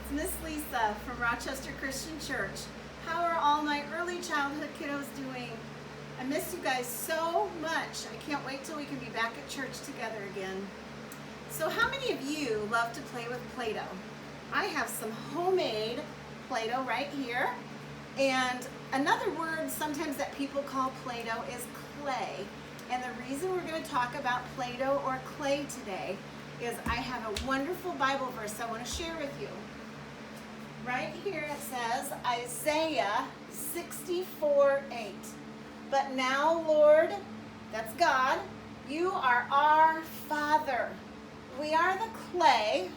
It's Miss Lisa from Rochester Christian Church. How are all my early childhood kiddos doing? I miss you guys so much. I can't wait till we can be back at church together again. So how many of you love to play with Play-Doh? I have some homemade Play-Doh right here. And another word sometimes that people call Play-Doh is clay. And the reason we're going to talk about Play-Doh or clay today is I have a wonderful Bible verse I want to share with you. Right here it says Isaiah 64:8. But now, Lord, that's God, you are our Father. We are the clay.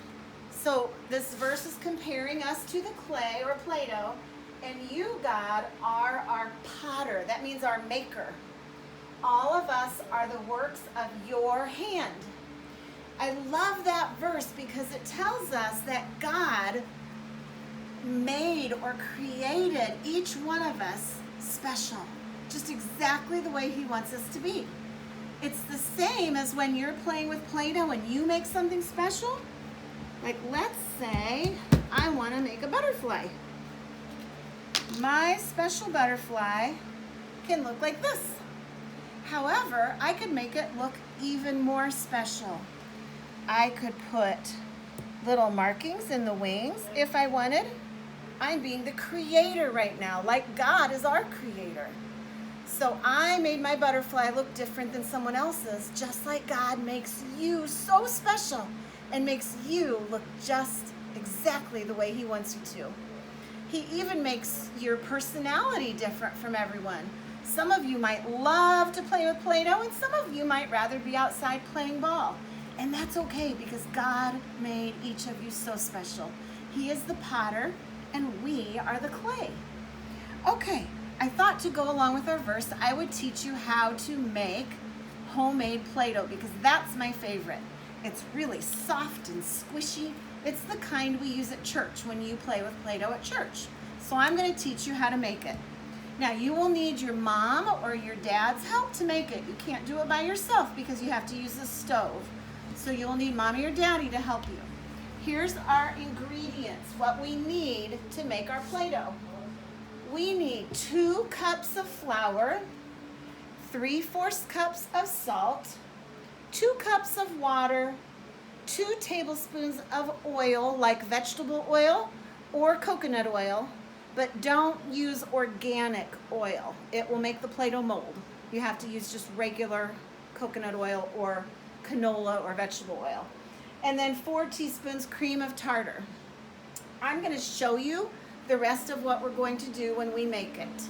So this verse is comparing us to the clay or Play-Doh. And you, God, are our potter. That means our maker. All of us are the works of your hand. I love that verse because it tells us that God made or created each one of us special, just exactly the way he wants us to be. It's the same as when you're playing with Play-Doh and you make something special. Like, let's say I want to make a butterfly. My special butterfly can look like this. However, I could make it look even more special. I could put little markings in the wings if I wanted. I'm being the creator right now, like God is our creator. So I made my butterfly look different than someone else's, just like God makes you so special and makes you look just exactly the way he wants you to. He even makes your personality different from everyone. Some of you might love to play with Play-Doh, and some of you might rather be outside playing ball. And that's okay because God made each of you so special. He is the potter, and we are the clay. Okay, I thought to go along with our verse, I would teach you how to make homemade Play-Doh because that's my favorite. It's really soft and squishy. It's the kind we use at church when you play with Play-Doh at church. So I'm going to teach you how to make it. Now you will need your mom or your dad's help to make it. You can't do it by yourself because you have to use the stove. So you'll need mommy or daddy to help you. Here's our ingredients, what we need to make our Play-Doh. We need 2 cups of flour, 3/4 cups of salt, 2 cups of water, 2 tablespoons of oil, like vegetable oil or coconut oil, but don't use organic oil. It will make the Play-Doh mold. You have to use just regular coconut oil or canola or vegetable oil. And then 4 teaspoons cream of tartar. I'm going to show you the rest of what we're going to do when we make it.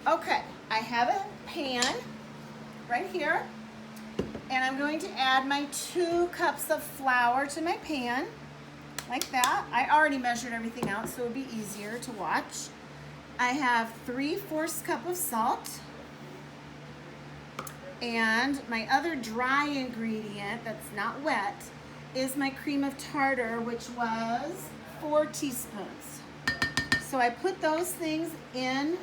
Okay, I have a pan right here, and I'm going to add my 2 cups of flour to my pan, like that. I already measured everything out, so it would be easier to watch. I have 3/4 cup of salt. And my other dry ingredient that's not wet is my cream of tartar, which was 4 teaspoons. So I put those things in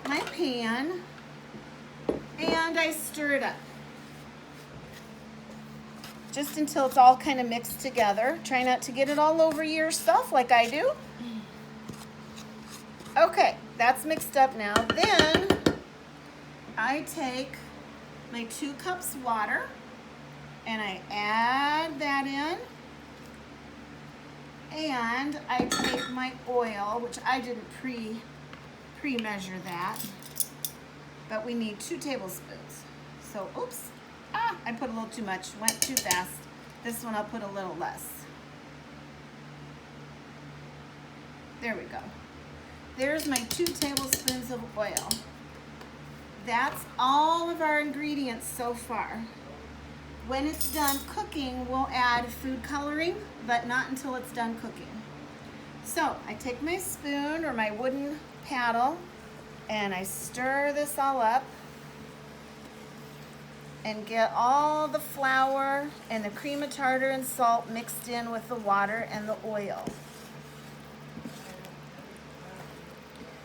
my pan and I stir it up. Just until it's all kind of mixed together. Try not to get it all over yourself like I do. Okay, that's mixed up now. Then I take my 2 cups water and I add that in, and I take my oil, which I didn't pre-measure that, but we need 2 tablespoons. So oops, I put a little too much, went too fast. This one I'll put a little less. There we go. There's my 2 tablespoons of oil. That's all of our ingredients so far. When it's done cooking, we'll add food coloring, but not until it's done cooking. So I take my spoon or my wooden paddle and I stir this all up and get all the flour and the cream of tartar and salt mixed in with the water and the oil.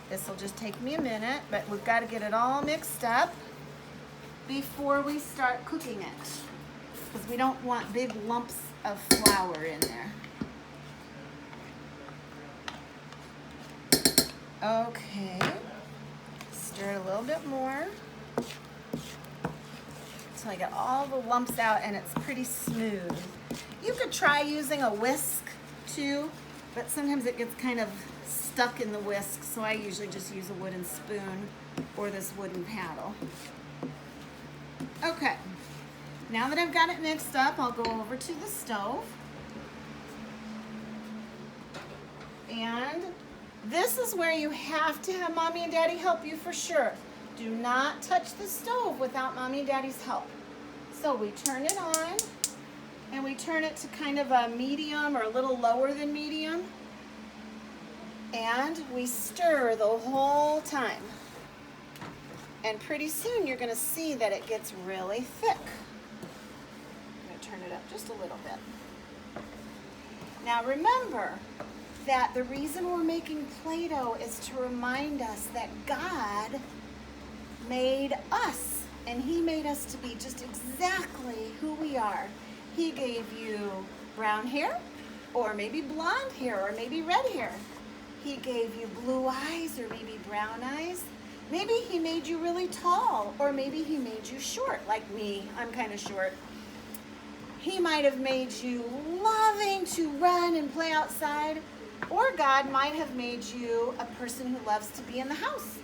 This will just take me a minute, but we've got to get it all mixed up before we start cooking it, because we don't want big lumps of flour in there. Okay, stir it a little bit more until I get all the lumps out and it's pretty smooth. You could try using a whisk too, but sometimes it gets kind of stuck in the whisk, so I usually just use a wooden spoon or this wooden paddle. Okay, now that I've got it mixed up, I'll go over to the stove. And this is where you have to have Mommy and Daddy help you for sure. Do not touch the stove without Mommy and Daddy's help. So we turn it on, and we turn it to kind of a medium or a little lower than medium. And we stir the whole time. And pretty soon you're going to see that it gets really thick. I'm going to turn it up just a little bit. Now remember that the reason we're making Play-Doh is to remind us that God made us, and He made us to be just exactly who we are. He gave you brown hair, or maybe blonde hair, or maybe red hair. He gave you blue eyes, or maybe brown eyes. Maybe He made you really tall, or maybe He made you short, like me. I'm kind of short. He might have made you loving to run and play outside, or God might have made you a person who loves to be in the house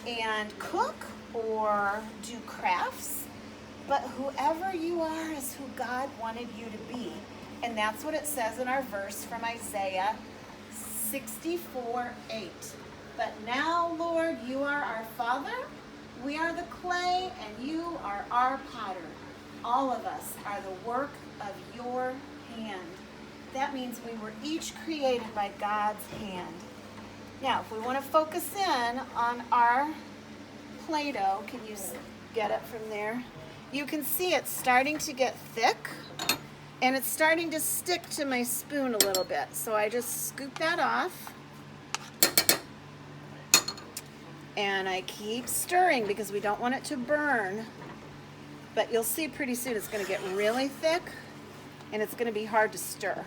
and cook or do crafts. But whoever you are is who God wanted you to be. And that's what it says in our verse from Isaiah 64:8. But now, Lord, you are our Father, we are the clay, and you are our potter. All of us are the work of your hand. That means we were each created by God's hand. Now, if we want to focus in on our Play-Doh, can you get it from there? You can see it's starting to get thick, and it's starting to stick to my spoon a little bit. So I just scoop that off, and I keep stirring because we don't want it to burn. But you'll see pretty soon it's going to get really thick, and it's going to be hard to stir.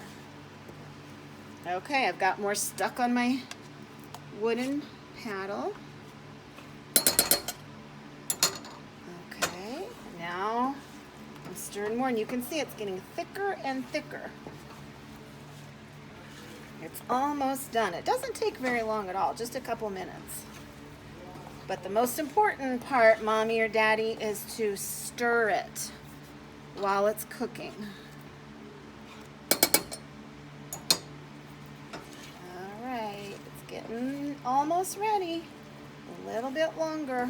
Okay, I've got more stuck on my wooden paddle. Okay, now I'm stirring more, and you can see it's getting thicker and thicker. It's almost done. It doesn't take very long at all, just a couple minutes. But the most important part, Mommy or Daddy, is to stir it while it's cooking. All right, it's getting almost ready. A little bit longer.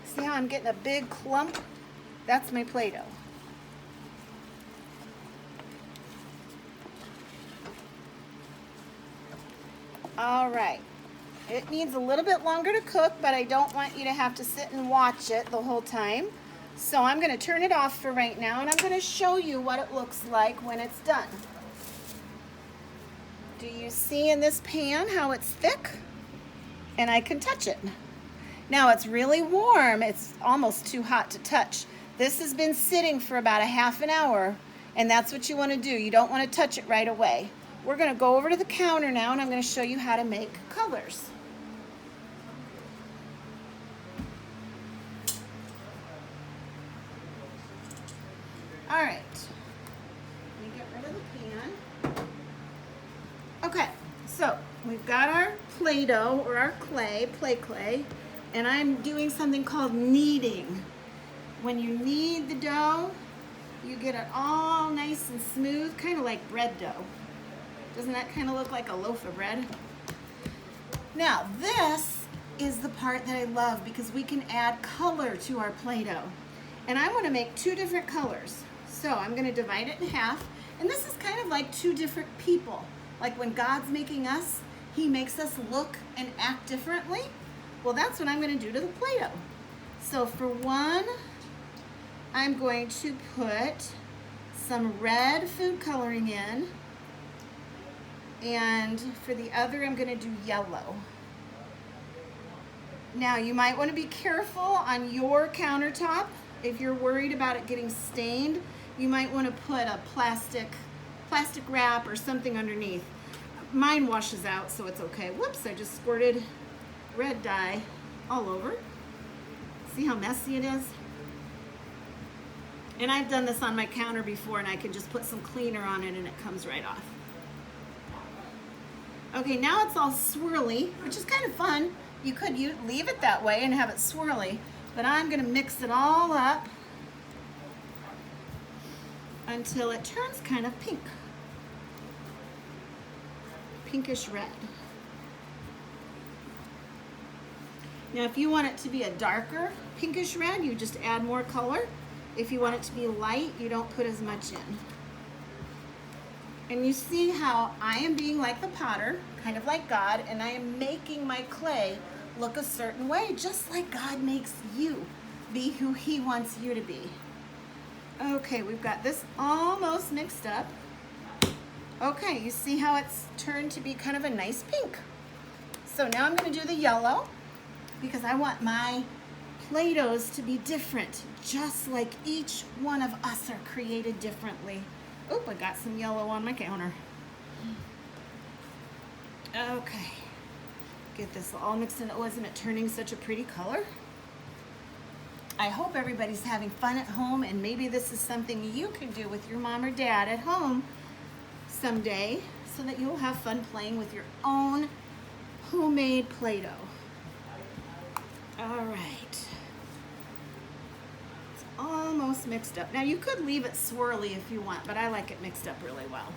See how I'm getting a big clump? That's my Play-Doh. All right. It needs a little bit longer to cook, but I don't want you to have to sit and watch it the whole time. So I'm going to turn it off for right now, and I'm going to show you what it looks like when it's done. Do you see in this pan how it's thick? And I can touch it. Now it's really warm. It's almost too hot to touch. This has been sitting for about a half an hour, and that's what you want to do. You don't want to touch it right away. We're going to go over to the counter now, and I'm going to show you how to make colors. All right, let me get rid of the pan. Okay, so we've got our Play-Doh or our clay, play clay, and I'm doing something called kneading. When you knead the dough, you get it all nice and smooth, kind of like bread dough. Doesn't that kind of look like a loaf of bread? Now, this is the part that I love because we can add color to our Play-Doh. And I want to make two different colors. So I'm going to divide it in half. And this is kind of like two different people. Like when God's making us, He makes us look and act differently. Well, that's what I'm going to do to the Play-Doh. So for one, I'm going to put some red food coloring in. And for the other, I'm going to do yellow. Now, you might want to be careful on your countertop. If you're worried about it getting stained, you might want to put a plastic wrap or something underneath. mine washes out, so it's okay. Whoops, I just squirted red dye all over. See how messy it is? And I've done this on my counter before, and I can just put some cleaner on it and it comes right off. Okay, now it's all swirly, which is kind of fun. You could leave it that way and have it swirly, but I'm gonna mix it all up until it turns kind of pink. Pinkish red. Now if you want it to be a darker pinkish red, you just add more color. If you want it to be light, you don't put as much in. And you see how I am being like the potter, kind of like God, and I am making my clay look a certain way, just like God makes you be who He wants you to be. Okay, we've got this almost mixed up. Okay, you see how it's turned to be kind of a nice pink. So now I'm going to do the yellow because I want my Play-Dohs to be different, just like each one of us are created differently. Oop, I got some yellow on my counter. Okay, get this all mixed in. Oh, isn't it turning such a pretty color? I hope everybody's having fun at home, and maybe this is something you can do with your mom or dad at home someday so that you'll have fun playing with your own homemade Play-Doh. All right. It's almost mixed up. Now you could leave it swirly if you want, but I like it mixed up really well.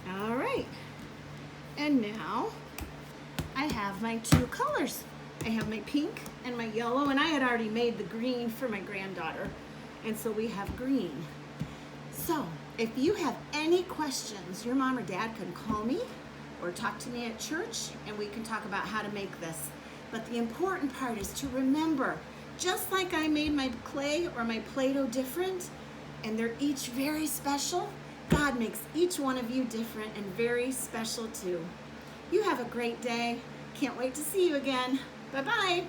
All right. And now I have my two colors. I have my pink and my yellow, and I had already made the green for my granddaughter. And so we have green. So if you have any questions, your mom or dad can call me or talk to me at church, and we can talk about how to make this. But the important part is to remember, just like I made my clay or my Play-Doh different, and they're each very special, God makes each one of you different and very special too. You have a great day. Can't wait to see you again. Bye-bye.